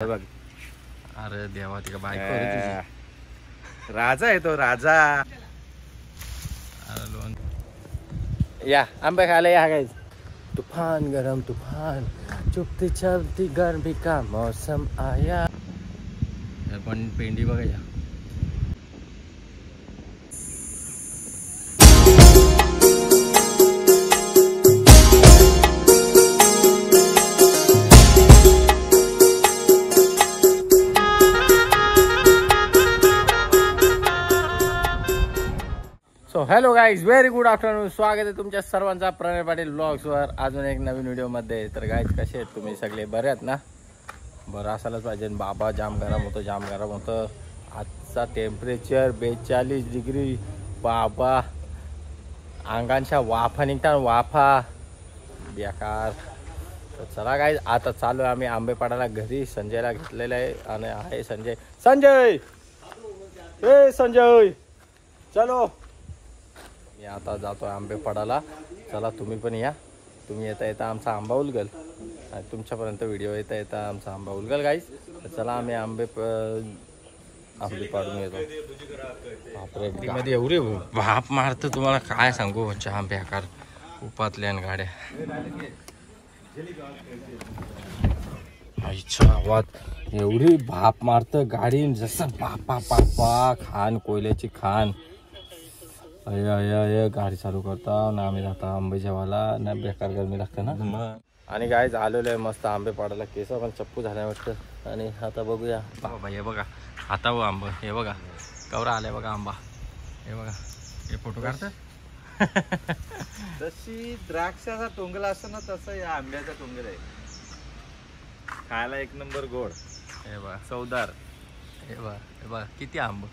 बघ. अरे देवा ती का बायको आहे तुझी. राजा आहे तो राजा. अरे लोन या आंबे खायला या गाइस. तूफान गरम तूफान चुपती चलती गर्मी का मौसम आया. पण पेंडी बघायच्या. So hello guys, very good afternoon. स्वागत आहे तुमच्या सर्वांचा प्रणय पाटील ब्लॉग्सवर अजून एक नवीन व्हिडिओमध्ये. तर गाईज कसे आहेत तुम्ही सगळे? बरे आहेत ना? बरं असायलाच पाहिजे. बाबा जाम गरम होतं. आजचा टेम्परेचर 42 डिग्री. बाबा अंगांच्या वाफा निघतात, वाफा बेकार. तर चला गाईज, आता चालू आहे आम्ही आंबेपाडाला घरी. संजयला घेतलेलं आहे आणि आहे संजय. ए संजय चलो. मी आता जातो आंबेपाडाला. चला तुम्ही पण या. तुम्ही येता आमचा आंबा उलगल आणि तुमच्यापर्यंत व्हिडिओ येता आमचा आंबा उलगल गाईज. तर चला आम्ही आंबे पाडून येतो. बापरे मध्ये एवढे भाप मारतं तुम्हाला काय सांगू. चहा बेकार उपातल्या गाड्या. आईच्या आवाज एवढी भाप मारतं गाडी. जसं बापा खान कोयल्याची खान. अय गाडी चालू करता ना आम्ही जाता आंबे जेवायला ना. बेकार गरमी लागतं ना. आणि गाईज आलेलो आहे मस्त आंबे पाडायला. केस पण चप्पू झाल्या वाटतं. आणि आता बघूया. बाबा हे बघा आता व आंबा. हे बघा कवरा आलाय बघा आंबा. हे बघा हे फोटो काढतं. जशी द्राक्षाचा टोंगला असतो ना तसं या आंब्याचा टोंगल आहे. खायला एक नंबर गोड. हे बघा चवदार. हे बघा किती आंब.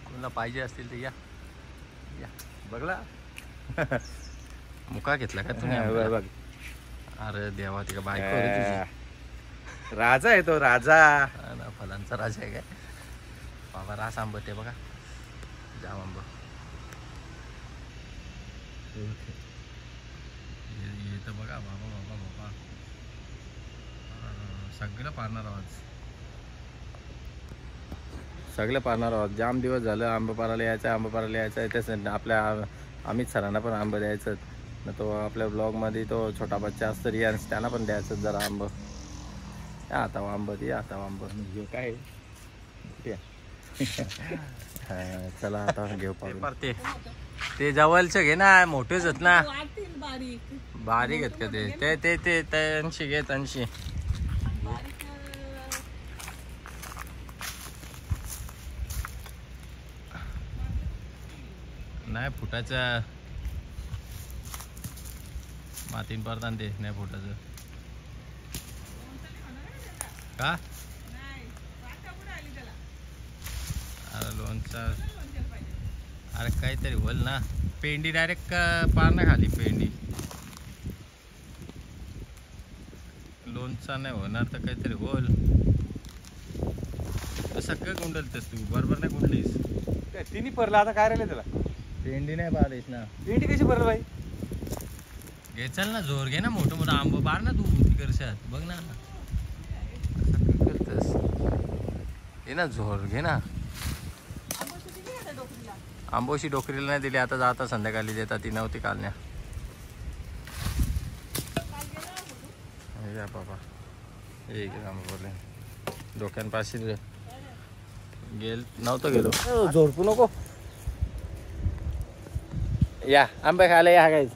कोणाला पाहिजे असतील तर या बघला. मुका घेतला का तुम्ही? बघ. अरे देवा ती का बायको आहे तुझी. राजा आहे तो राजा. फलांचा राजा आहे काय बाबा. रास आंब ते बघा जाम आंब. तर बघा बाबा सगळं पारणार आवाज. सगळे पारणार आहोत. जाम दिवस झालं आंबे पारायला यायचं तेच आपल्या अमित सरांना पण आंबं द्यायचं ना. तो आपल्या ब्लॉगमध्ये तो छोटा बच्चा असतो रियान्स, त्यांना पण द्यायचं जरा आंबं. आता आंबं घेऊ काय. चला आता घेऊ पाहू. ते जवळचे घे ना. मोठेच आहेत ना. बारीक आहेत का ते ते ते त्यांशी घे त्यांशी. नाही फुटाच्या मातीन पडताना ते नाही फुटाचं का. अरे लोणचा अरे काहीतरी बोल ना. पेंडी डायरेक्ट पार ना खाली. पेंडी लोणचा नाही होणार तर काहीतरी बोल. सगळं गुंडलतेस तू. बरोबर नाही गुंडलीस. तिन्ही परला आता काय राहिले त्याला. पेंडी नाही पाहिलीस ना. पेंटी कशी परल बाई. घे चल ना. जोर घे ना. मोठं आंब बार ना तू तिकडच्यात बघ ना. असं करतेस घे ना. जोर घे ना. आंबोशी डोकरीला नाही दिली. आता जाता संध्याकाळी देतात. ती नव्हती कालण्या. हे बाबा हे आंबा बोलले डोक्यांपाशी नव्हतं गेलो. झोडपू नको. या आंबे खायला या गाईज.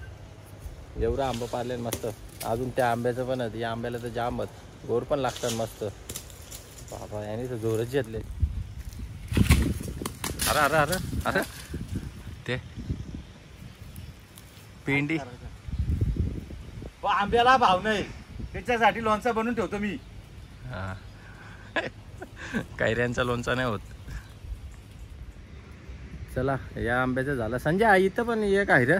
एवढं आंबं पारले मस्त. अजून त्या आंब्याचं पण या आंब्याला तर जामच गोड पण लागतात मस्त. बाबा याने तर जोरच घेतले. अरे ते पेंडी आंब्याला भाव नाही त्याच्यासाठी लोणचा बनवून ठेवतो मी. हा कैऱ्यांचा लोणचा नाही होत. चला या आंब्याचं झालं. संजय इथं पण एक आहे रे.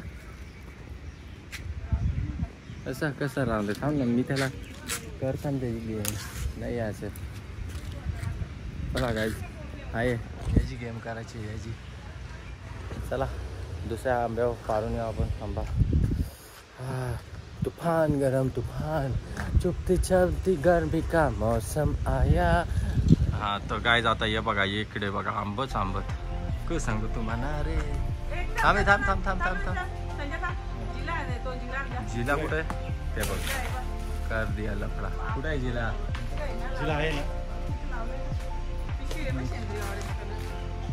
कसं राहून दे. थांब ना मी त्याला करताना दिली नाही असं. चला गाईज आहे याची गेम करायची याची. चला दुसऱ्या आंब्यावर पाडून येऊ आपण आंबा. तूफान गरम तूफान चुपती चलती गर्मी का मौसम आया. हा तर काय जाता ये बघा इकडे बघा आंबच आंबत काय सांगू तुम्हाला रे. थांब थांब थांब थांब थांब थांब. जिला कुठे ते बघ कर दिया लफडा. कुठे आहे जिला. जिला आहे ना.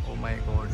Oh my God.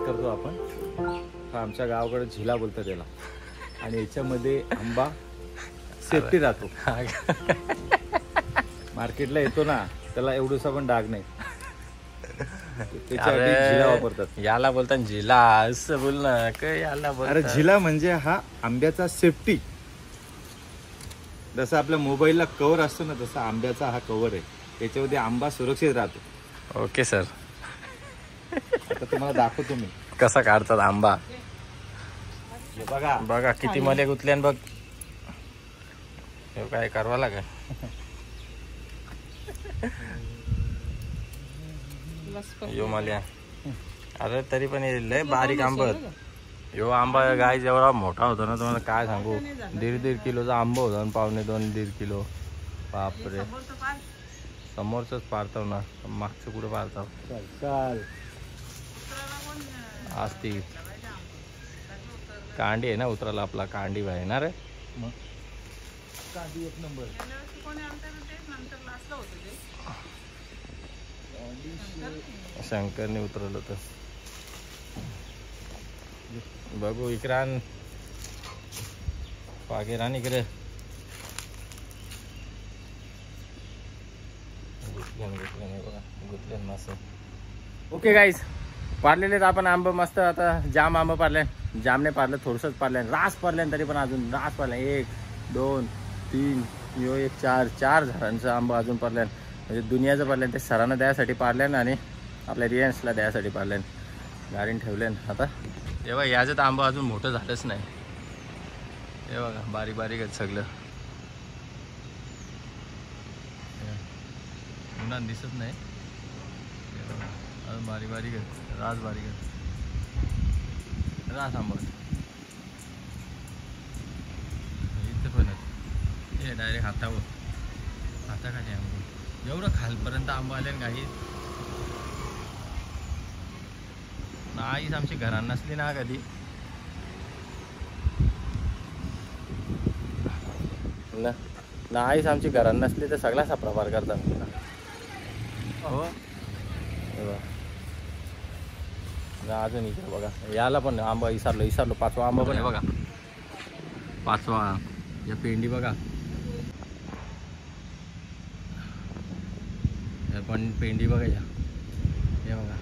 करतो आपण. हा आमच्या गावाकडे झिला बोलतो त्याला. आणि याच्यामध्ये आंबा सेफ्टी राहतो. मार्केटला येतो ना त्याला एवढूसा पण डाग नाही. त्याच्यासाठी झिला वापरतात. याला बोलतात झिला असं बोल ना काय याला बोल. अरे झिला म्हणजे हा आंब्याचा सेफ्टी. जसं आपल्या मोबाईलला कव्हर असतो ना तसा आंब्याचा हा कव्हर आहे. त्याच्यामध्ये आंबा सुरक्षित राहतो. Okay sir. आता तुम्हाला दाखवतो मी कसा काढतात आंबा. हे बघा बघा किती मले गुतल्यान बघ. हे काय करवा लाग. यो मल्या. अरे तरी पण हे लय बारीक आंबट. यो आंबा गाय जेवढा मोठा होता ना तुम्हाला काय सांगू. 1.5 किलोचा आंबा होता. 1.5 किलो. बापरे. समोरच पारताव ना मागचं कुठं पारताव. चाल आज ती कांडी आहे ना उतराला आपला कांडी आहे ना रे. कांडी एक नंबर. शंकरने उतरवलं होतं. बघू इकरान पागेरान इकडे. गुतले मस्त. ओके गाईज पारलेले आपण आंब मस्त. आता जाम आंब पारले. जामने पारलं थोडंसंच पारलं. रास पारल्यान तरी पण अजून रास पारला. 1 2 3 यो 1 4 झाडांचं आंब अजून पारल्यान. म्हणजे दुनियाचं पारल्यान. ते सरांना द्यायसाठी पारल्यान आणि आपल्या रियांशला द्यायसाठी पारल्यान. गाडीन ठेवल्यान. आता तेव्हा याचं आंब अजून मोठं झालंच नाही. हे बघा बारीक बारीक आहेत सगळं. उन्हात दिसत नाही. अजून बारीक बारीक आहेत. रास बारीक आहेत. रास आंबा इथे पण आहेत. हे डायरेक्ट हातावर हाताखाली आंबा. एवढं खालपर्यंत आंबा आले काही नाहीच. आमची घरात नसली ना कधी नाहीच. आमची घरात नसली तर सगळा असा प्रकार करतात. हो अजून इकडे बघा. याला पण आंबा विसरलो 5वा आंबा पण आहे बघा. 5वा या पेंडी बघा. पण पेंडी बघा या. हे बघा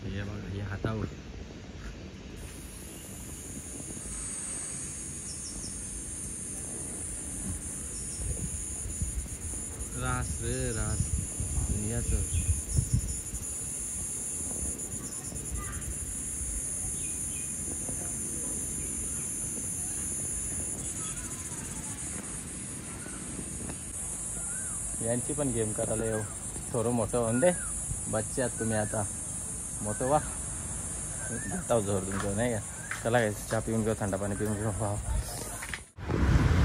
हे बघा हे हातावर. रास रे रास दुनियाचं. यांची पण गेम करायला येऊ. थोडं मोठं होऊन दे. बच्चे आहात तुम्ही आता. मोठं वा जाताव जोर तुमचं नाही का. चला काय चहा पिऊन घेऊ. थंड पाणी पिऊन घेऊ. वा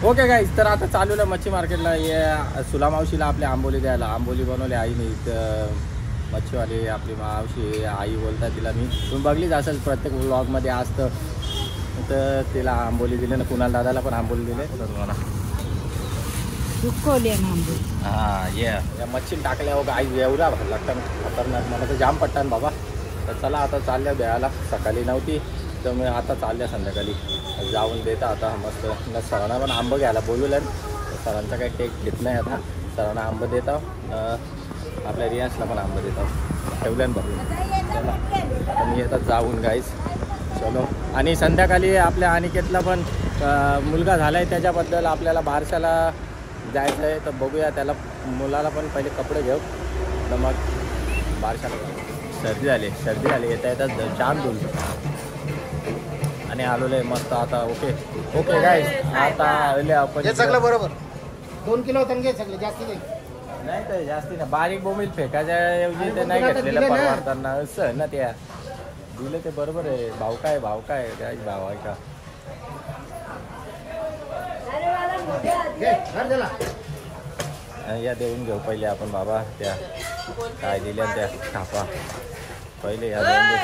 ओके गाईज तर आता चालूला मच्छी मार्केटला. ये सुलामावशीला आपल्या आंबोली द्यायला. आंबोली बनवली आईने. मच्छीवाली आपली मावशी आई बोलतात तिला. मी तुम्ही बघलीच असेल प्रत्येक व्लॉगमध्ये असतं. तर तिला आंबोली दिले ना. कुणाल दादाला पण आंबोली दिले तर तुम्हाला हां. या मच्छी टाकल्या हो आई एवढा लागतात खतरनाक. मला तर जाम पट्टान बाबा. तर चला आता चालल्या द्यायला, सकाळी नव्हती तर मी आता चालल्या संध्याकाळी जाऊन देता आता मस्त. सरांना पण आंबं घ्यायला बोलवलं, सरांचा काही टेक घेत नाही आता. सरांना आंबं देता, आपल्या रियासला पण आंबं देता, ठेवल्यान भरून. चला आता मी येतात जाऊन गाईस. चलो. आणि संध्याकाळी आपल्या अनिकेतला पण मुलगा झाला आहे, त्याच्याबद्दल आपल्याला बारशाला जायचं आहे. तर बघूया, त्याला मुलाला पण पहिले कपडे घेऊ, तर मग बारशाला. सर्दी झाली येता येतात जाम दूर आणि आलेलं आहे मस्त आता. ओके गाईस, आता आले आपण सगळं बरोबर 2 किलो तंगे सगळे जास्ती नाही तर जास्ती ना बारीक बोंबील फेकायच्या ऐवजी ते नाही घेतलेलं परवडताना असं ना. त्या दिलं ते बरोबर आहे. भाव काय काय भाव आहे का. या देऊन घेऊ पहिले आपण बाबा, त्या काय दिल्या त्या खापा पहिले या देऊन घेऊ.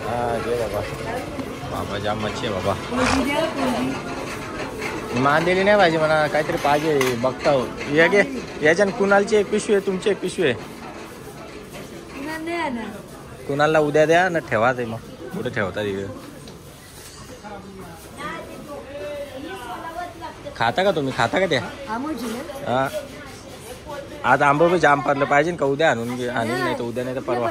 हा घे बाबा जाम मच्छी आहे बाबा. मान दिली नाही पाहिजे म्हणा, काहीतरी पाहिजे बघता. या घे, याच्यानं कुणालची एक पिशवी आहे, तुमची एक पिशवी आहे. कुणाला उद्या द्या ना, ठेवा ते मग कुठे ठेवता तिकडे. खाता का तुम्ही, खाता का त्या? हा आज आंबं बी जाम पडलं पाहिजे का, उद्या आणून नाही तर उद्या नाही तर परवा.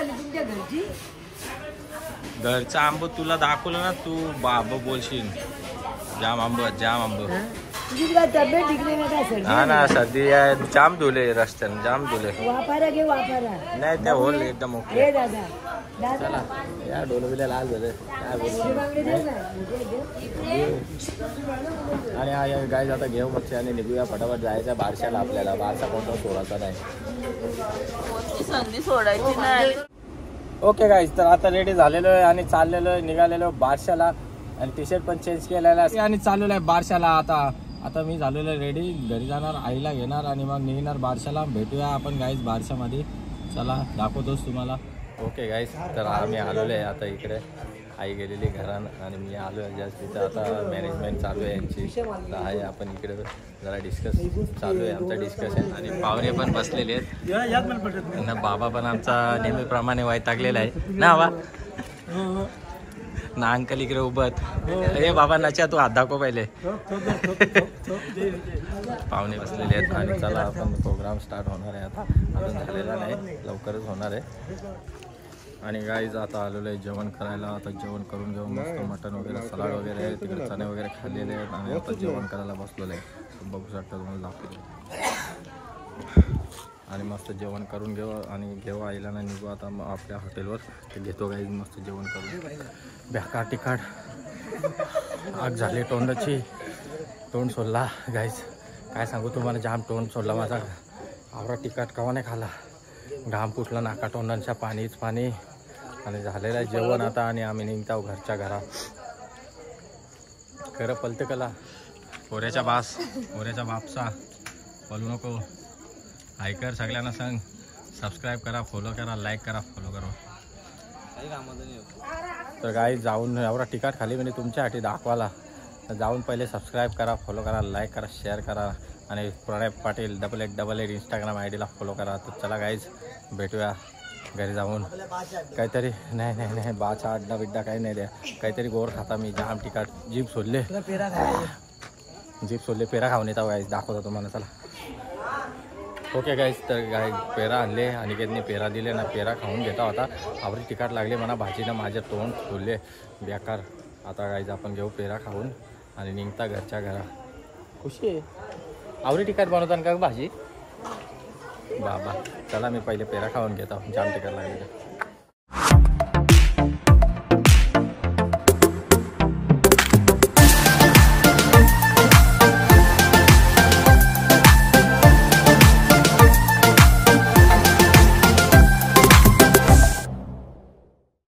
घरचं आंबं तुला दाखवलं ना, तू बाबा बोलशील जाम आंब. हा ना, सर्दी आहे, जाम धुले रस्त्याने, जाम धुले. नाही त्या होल एकदम ओके. चला या डोलबिल्या लाल झाले काय बोलतो. आणि गाय आता घेऊ मच्छी आणि निघूया फटाफट. जायचं बारशाला आपल्याला. बारशा कोणता सोडायचा नाही, संधी सोडायची नाही. ओके गाईज, तर आता रेडी झालेलो आहे आणि चाललेलो आहे, निघालेलो बारशाला. आणि टी शर्ट पण चेंज केलेला आहे आणि चाललेलो आहे बारशाला. आता मी झालेलो आहे रेडी, घरी जाणार, आईला घेणार आणि मग निघणार बारशाला. भेटूया आपण गाईज बारशामध्ये. चला दाखवतोच तुम्हाला. ओके गाईज, तर आम्ही आलेलो आहे आता इकडे. आई गेलेली घरात आणि मी आलो आहे जस्ट. तिथं आता मॅनेजमेंट चालू आहे यांची. तर आहे आपण इकडे जरा डिस्कस चालू आहे आमचा डिस्कशन. आणि पाहुणे पण बसलेले आहेत ना. बाबा पण आमचा नेहमीप्रमाणे वैतागलेला आहे ना बा ना. अंकल इकडे उभत. हे बाबा नच्या तू हात दाखव पहिले. पाहुणे बसलेले आहेत आणि चला आपण प्रोग्राम स्टार्ट होणार आहे आता. अजून झालेला नाही, लवकरच होणार आहे. आणि गाईज आता आलेलो आहे जेवण करायला. आता जेवण करून घेऊ मस्त. मटण वगैरे, सलाड वगैरे आहे तिकडे, चणे वगैरे खाल्लेले आहेत. आणि आता जेवण करायला बसलेलं आहे, बघू शकता तुम्हाला दाखवतो. आणि मस्त जेवण करून घेऊ आणि घेऊ आईला ना निघू आता आपल्या हॉटेलवर. ते घेतो गाईज मस्त जेवण करून. बेकार तिखट आग झाली तोंडाची, तोंड सोडला गाईज. काय सांगू तुम्हाला, जाम तोंड सोडला माझा. आवरा तिखट कवा नाही खाला, घाम फुटला नाका तोंडांच्या, पाणीच पाणी. आणि झालेलं आहे जेवण आता आणि आम्ही निघतो घरच्या घरा. खरं पलते कला पोऱ्याच्या बापसा बोलू नको. ऐकर सगळ्यांना सांग, सबस्क्राईब करा, फॉलो करा, लाईक करा, फॉलो करा. तर गाई जाऊन एवढा तिखट खाली म्हणजे तुमच्यासाठी दाखवायला. जाऊन पहिले सबस्क्राईब करा, फॉलो करा, लाईक करा, शेअर करा. आणि प्रणय पाटील 8888 इंस्टाग्राम ID ला फॉलो करा. तर चला गाईज भेटूया घरी जाऊन. काहीतरी नाही बाचा अड्डा बिड्डा काही नाही द्या, काहीतरी गोर खाता. मी जाम तिखट जीभ सोडले, पेरा खाऊन येतो गाईज, दाखवतो तुम्हाला. चला ओके गाईज, तर गाय पेरा आणले आणि अनिकेतने पेरा दिले ना. पेरा खाऊन घेता होता, आवरी तिखट लागले म्हणा भाजीनं, माझे तोंड फुलले बेकार. आता गाईज आपण घेऊ पेरा खाऊन आणि निघता घरच्या घरा. खुशी आहे आवरी तिखट बनवताना का भाजी बाबा. चला मी पहिले पेरा खाऊन घेतो, जाम तिखट लागले.